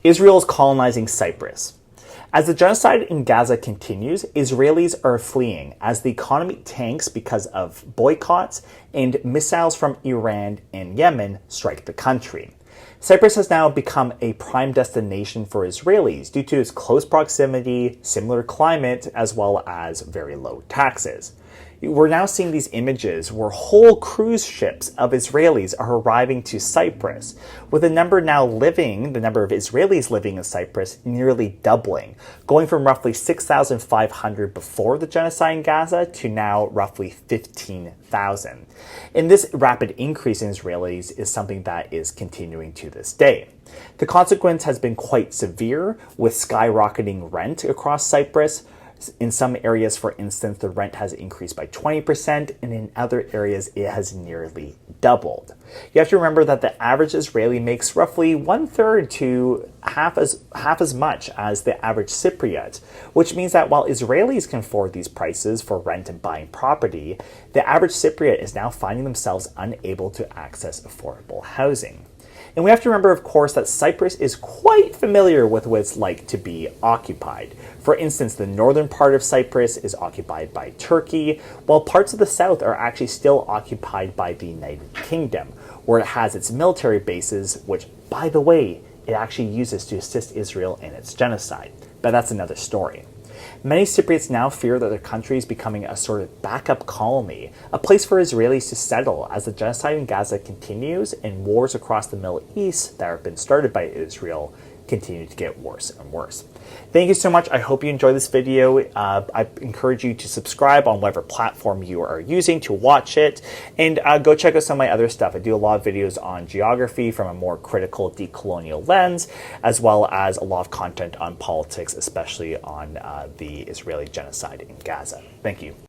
Israel is colonizing Cyprus. As the genocide in Gaza continues, Israelis are fleeing as the economy tanks because of boycotts and missiles from Iran and Yemen strike the country. Cyprus has now become a prime destination for Israelis due to its close proximity, similar climate, as well as very low taxes. We're now seeing these images where whole cruise ships of Israelis are arriving to Cyprus, with the number of Israelis living in Cyprus nearly doubling, going from roughly 6,500 before the genocide in Gaza to now roughly 15,000. And this rapid increase in Israelis is something that is continuing to this day. The consequence has been quite severe, with skyrocketing rent across Cyprus. In some areas, for instance, the rent has increased by 20%, and in other areas, it has nearly doubled. You have to remember that the average Israeli makes roughly 1/3 to half as much as the average Cypriot, which means that while Israelis can afford these prices for rent and buying property, the average Cypriot is now finding themselves unable to access affordable housing. And we have to remember, of course, that Cyprus is quite familiar with what it's like to be occupied. For instance, the northern part of Cyprus is occupied by Turkey, while parts of the south are actually still occupied by the United Kingdom, where it has its military bases, which, by the way, it actually uses to assist Israel in its genocide. But that's another story. Many Cypriots now fear that their country is becoming a sort of backup colony, a place for Israelis to settle as the genocide in Gaza continues and wars across the Middle East that have been started by Israel continue to get worse and worse. Thank you so much. I hope you enjoyed this video. I encourage you to subscribe on whatever platform you are using to watch it, and go check out some of my other stuff. I do a lot of videos on geography from a more critical decolonial lens, as well as a lot of content on politics, especially on the Israeli genocide in Gaza. Thank you.